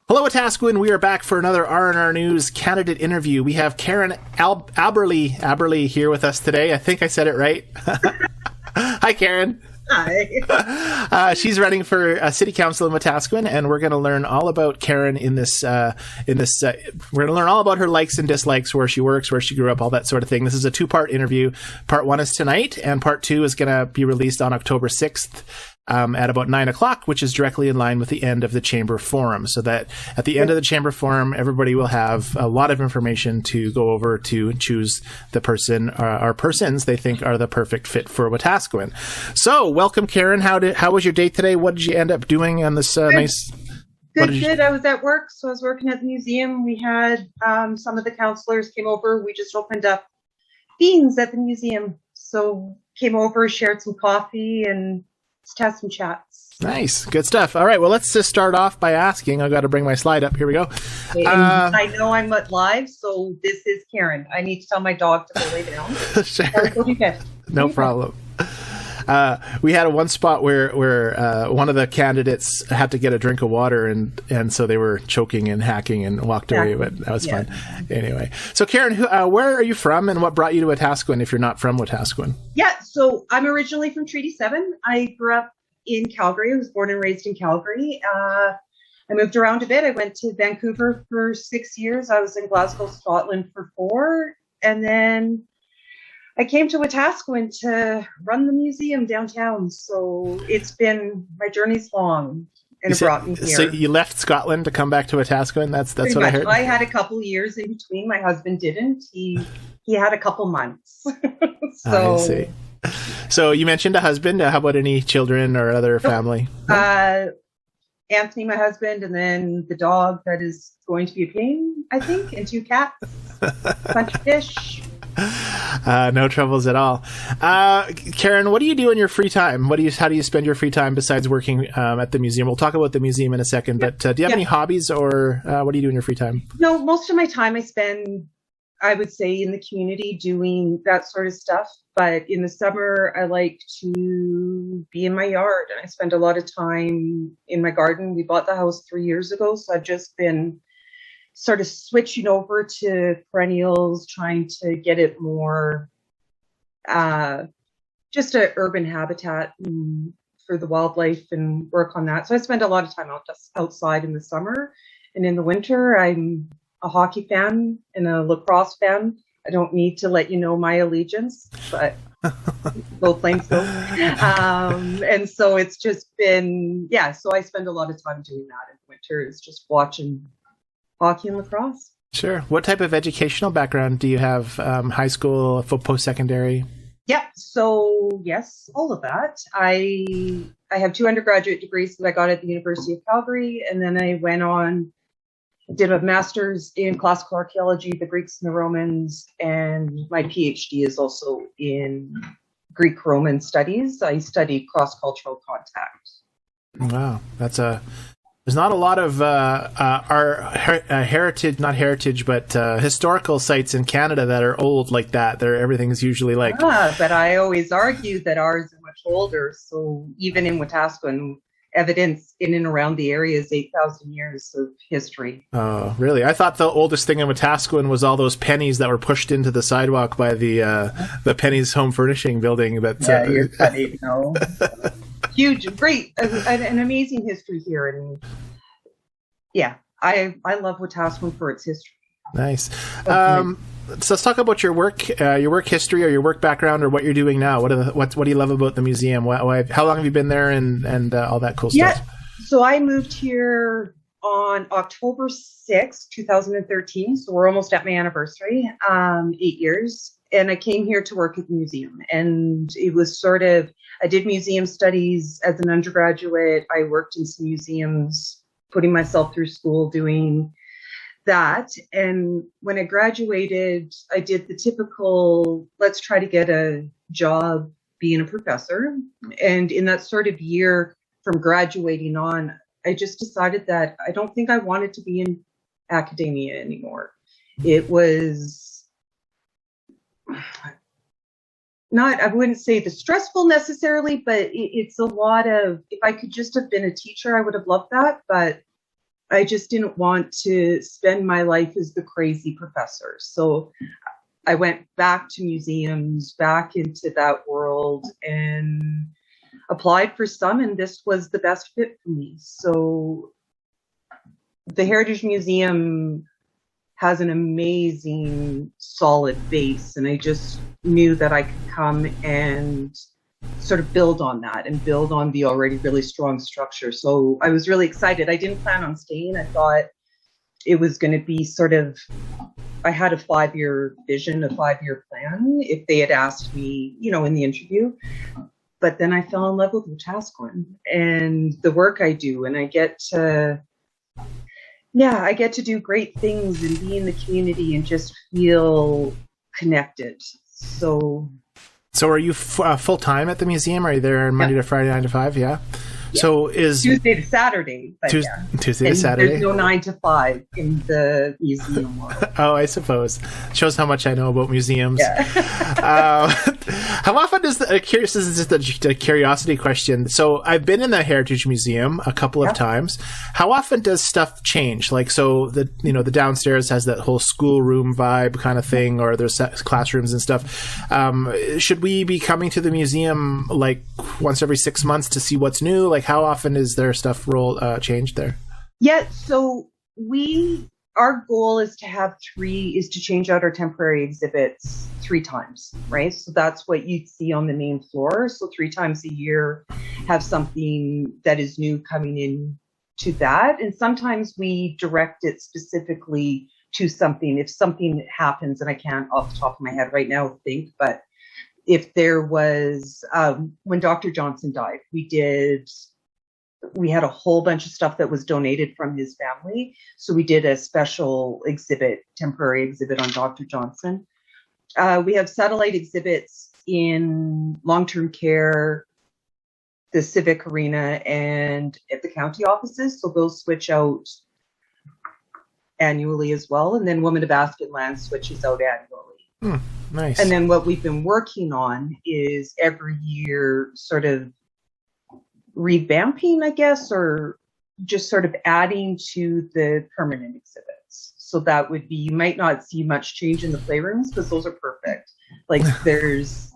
Hello, Wetaskiwin. We are back for another R&R News candidate interview. We have Karen Aberle here with us today. I think I said it right. Hi, Karen. Hi. She's running for City Council in Wetaskiwin, and we're going to learn all about Karen in this. We're going to learn all about her likes and dislikes, where she works, where she grew up, all that sort of thing. This is a two-part interview. Part 1 is tonight, and Part 2 is going to be released on October 6th. At about 9 o'clock, which is directly in line with the end of the Chamber Forum, so that at the end of the Chamber Forum, everybody will have a lot of information to go over to choose the person or persons they think are the perfect fit for Wetaskiwin. So, welcome, Karen. How was your date today? What did you end up doing on this nice? Good. I was at work, so I was working at the museum. We had some of the councillors came over. We just opened up beans at the museum, so came over, shared some coffee, and let's have some chats. Nice. Good stuff. All right. Well, let's just start off by asking. I've got to bring my slide up. Here we go. Okay, I know I'm live, so this is Karen. I need to tell my dog to go lay down. Sure. No problem. We had one spot where one of the candidates had to get a drink of water, and so they were choking and hacking and walked away, but that was fun. Anyway, so Karen, where are you from, and what brought you to Wetaskiwin if you're not from Wetaskiwin? Yeah, so I'm originally from Treaty 7. I grew up in Calgary. I was born and raised in Calgary. I moved around a bit. I went to Vancouver for 6 years. I was in Glasgow, Scotland for 4, and then I came to Wetaskiwin to run the museum downtown, so my journey's long, and it brought me here. So you left Scotland to come back to Wetaskiwin? That's what I heard? I had a couple years in between. My husband didn't. He had a couple months. I see. So you mentioned a husband. How about any children or other family? Anthony, my husband, and then the dog that is going to be a pain, I think, and 2 cats, a bunch of fish. No troubles at all. Karen, what do you do in your free time? How do you spend your free time besides working at the museum? We'll talk about the museum in a second, but do you have any hobbies, or what do you do in your free time? No, most of my time I spend, I would say, in the community doing that sort of stuff. But in the summer, I like to be in my yard, and I spend a lot of time in my garden. We bought the house 3 years ago, so I've just been sort of switching over to perennials, trying to get it more just an urban habitat for the wildlife and work on that. So I spend a lot of time outside in the summer, and in the winter I'm a hockey fan and a lacrosse fan. I don't need to let you know my allegiance, but go Flames go. And so it's just been, so I spend a lot of time doing that in winter, is just watching hockey and lacrosse. Sure. What type of educational background do you have? High school, post-secondary? Yeah. So yes, all of that. I have 2 undergraduate degrees that I got at the University of Calgary, and then I went on, did a master's in classical archaeology, the Greeks and the Romans, and my PhD is also in Greek-Roman studies. I studied cross-cultural contact. Wow, there's not a lot of our historical sites in Canada that are old like that. Everything's usually like. But I always argue that ours are much older. So even in Wetaskiwin, evidence in and around the area is 8,000 years of history. Oh, really? I thought the oldest thing in Wetaskiwin was all those pennies that were pushed into the sidewalk by the Penny's Home Furnishing building. You're funny. No. Huge, great, an amazing history here, and I love Wetaskiwin for its history. Nice. So let's talk about your work history, or your work background, or what you're doing now. What do you love about the museum? How long have you been there, and all that cool stuff? Yeah, so I moved here on October 6, 2013. So we're almost at my anniversary, 8 years. And I came here to work at the museum, and it was I did museum studies as an undergraduate. I worked in some museums, putting myself through school doing that. And when I graduated, I did the typical, let's try to get a job being a professor. And in that sort of year from graduating on, I just decided that I don't think I wanted to be in academia anymore. It was not, I wouldn't say the stressful necessarily, but it's a lot of, if I could just have been a teacher, I would have loved that. But I just didn't want to spend my life as the crazy professor. So I went back to museums, back into that world, and applied for some, and this was the best fit for me. So the Heritage Museum has an amazing, solid base, and I just knew that I could come and sort of build on that and build on the already really strong structure. So I was really excited. I didn't plan on staying. I thought it was going to be sort of, I had a 5-year vision, a 5-year plan, if they had asked me, in the interview. But then I fell in love with Wetaskiwin and the work I do, and I get to do great things and be in the community and just feel connected. So are you full-time at the museum? Are you there Monday to Friday, 9 to 5? Yeah. So is Tuesday to Saturday. But Tuesday to Saturday. There's no 9 to 5 in the museum world. Oh, I suppose. Shows how much I know about museums. Yeah. How often does curious? This is just a curiosity question. So I've been in the Heritage Museum a couple of times. How often does stuff change? Like, so the downstairs has that whole schoolroom vibe kind of thing, or there's classrooms and stuff. Should we be coming to the museum like once every 6 months to see what's new? Like, how often is there stuff changed there? Yeah, so our goal is to change out our temporary exhibits 3 times, right? So that's what you'd see on the main floor. So 3 times a year, have something that is new coming in to that. And sometimes we direct it specifically to something. If something happens, and I can't off the top of my head right now think, but if there was, when Dr. Johnson died, we had a whole bunch of stuff that was donated from his family. So we did a special temporary exhibit on Dr. Johnson. We have satellite exhibits in long-term care, the civic arena, and at the county offices. So those switch out annually as well. And then Women of Aspen Land switches out annually. Nice. And then what we've been working on is every year sort of revamping, I guess, or just sort of adding to the permanent exhibits. So that would be, you might not see much change in the playrooms because those are perfect. Like there's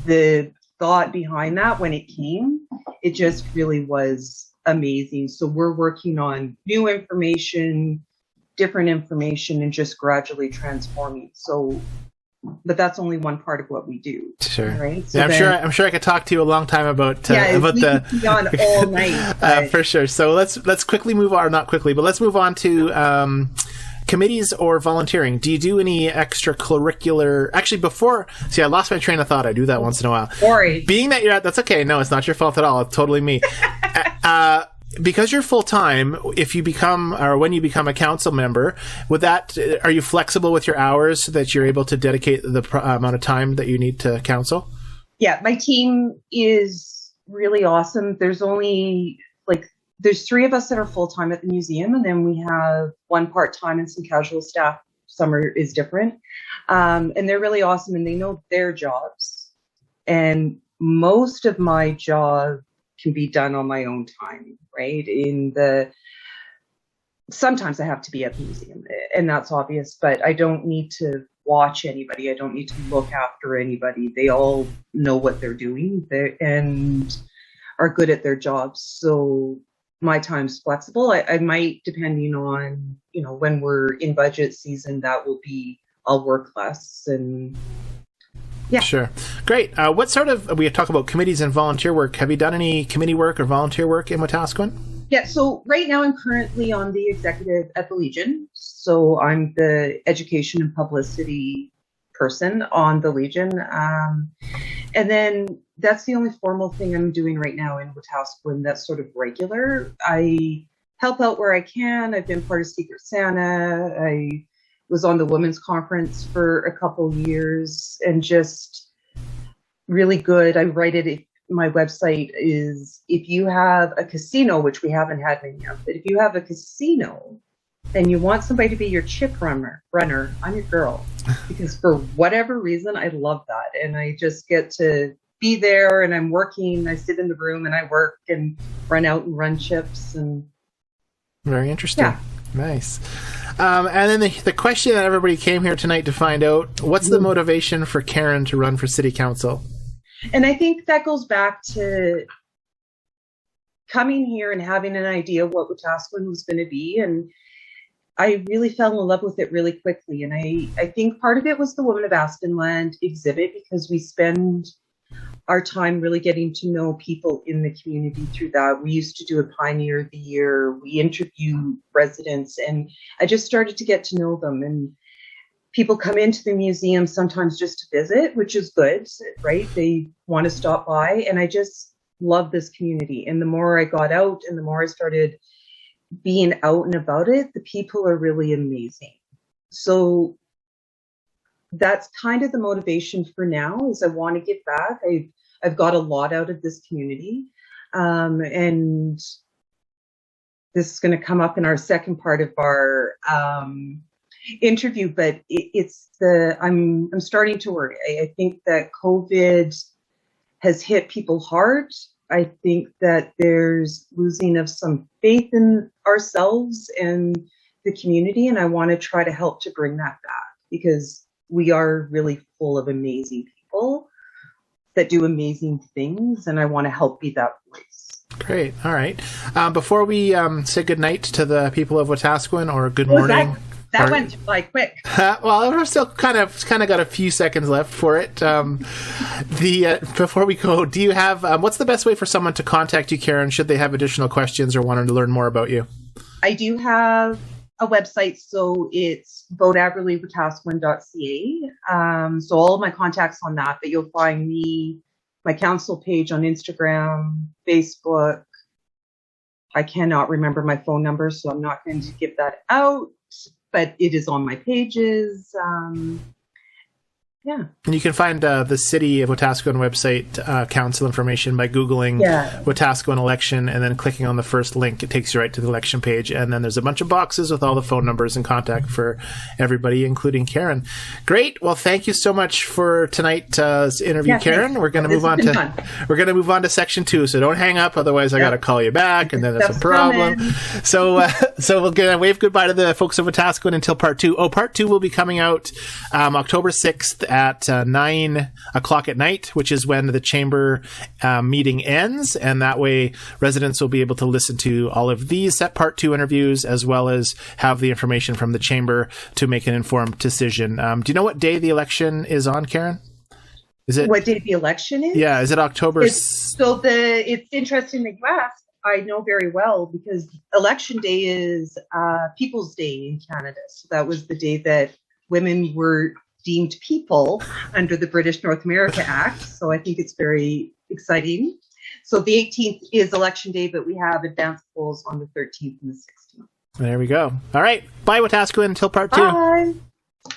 the thought behind that when it came, it just really was amazing. So we're working on new information, different information, and just gradually transforming. So, but that's only one part of what we do. Sure. Right. So yeah, I'm sure I could talk to you a long time about be on all night. For sure. So let's quickly move on, or not quickly, but let's move on to committees or volunteering. Do you do any extracurricular? Actually, I lost my train of thought. I do that once in a while. Sorry. Being that that's okay. No, it's not your fault at all. It's totally me. Because you're full time, if you become, or when you become a council member, are you flexible with your hours so that you're able to dedicate the amount of time that you need to council? Yeah, my team is really awesome. There's 3 of us that are full time at the museum, and then we have 1 part time and some casual staff. Summer is different, and they're really awesome, and they know their jobs. And most of my job can be done on my own time, right? Sometimes I have to be at the museum, and that's obvious, but I don't need to watch anybody. I don't need to look after anybody. They all know what they're doing and are good at their jobs. So my time's flexible. I might, depending on, when we're in budget season, I'll work less. And yeah. Sure. Great. What sort of, we talk about committees and volunteer work. Have you done any committee work or volunteer work in Wetaskiwin? Yeah. So right now I'm currently on the executive at the Legion. So I'm the education and publicity person on the Legion. And then that's the only formal thing I'm doing right now in Wetaskiwin that's sort of regular. I help out where I can. I've been part of Secret Santa. I was on the women's conference for a couple years and just really good. I write it. My website is, if you have a casino, which we haven't had many of, but if you have a casino and you want somebody to be your chip runner, I'm your girl. Because for whatever reason, I love that. And I just get to be there, and I'm working. I sit in the room and I work and run out and run chips. And Very interesting. Yeah. Nice. And then the question that everybody came here tonight to find out, what's the motivation for Karen to run for city council? And I think that goes back to coming here and having an idea of what Wetaskiwin was going to be. And I really fell in love with it really quickly. And I think part of it was the Women of Aspenland exhibit, because we spend our time really getting to know people in the community through that. We used to do a Pioneer of the Year. We interview residents, and I just started to get to know them. And people come into the museum sometimes just to visit, which is good, right? They want to stop by, and I just love this community. And the more I got out and the more I started being out and about it, the people are really amazing. So that's kind of the motivation for now, is I want to give back. I've got a lot out of this community. And this is going to come up in our second part of our interview, but I'm starting to worry. I think that COVID has hit people hard. I think that there's losing of some faith in ourselves and the community, and I want to try to help to bring that back, because we are really full of amazing people that do amazing things, and I want to help be that voice. Great. All right. Before we say good night to the people of Wetaskiwin, or good morning. That went by quick. Well, we're still kind of got a few seconds left for it. Before we go, do you have what's the best way for someone to contact you, Karen, should they have additional questions or want to learn more about you? I do have a website, so it's voteaberlewetaskiwin.ca. So all of my contacts on that, but you'll find my council page on Instagram, Facebook. I cannot remember my phone number, so I'm not going to give that out, but it is on my pages. Yeah. And you can find the City of Wetaskiwin website council information by Googling Wetaskiwin election and then clicking on the first link. It takes you right to the election page. And then there's a bunch of boxes with all the phone numbers and contact for everybody, including Karen. Great. Well, thank you so much for tonight's interview, Karen. Thanks. We're going to move on to section 2. So don't hang up. Otherwise, I got to call you back and then there's a problem. So we're going to wave goodbye to the folks of Wetaskiwin until part 2. Part 2 will be coming out October 6th at 9 o'clock at night, which is when the chamber meeting ends. And that way residents will be able to listen to all of these part 2 interviews, as well as have the information from the chamber to make an informed decision. Do you know what day the election is on, Karen? Is it what day the election is? Yeah, is it October? It's interesting that you asked. I know very well, because election day is People's Day in Canada. So that was the day that women were deemed people under the British North America Act. So I think it's very exciting. So the 18th is election day, but we have advanced polls on the 13th and the 16th. There we go. All right. Bye, Wetaskiwin, until part 2. Bye.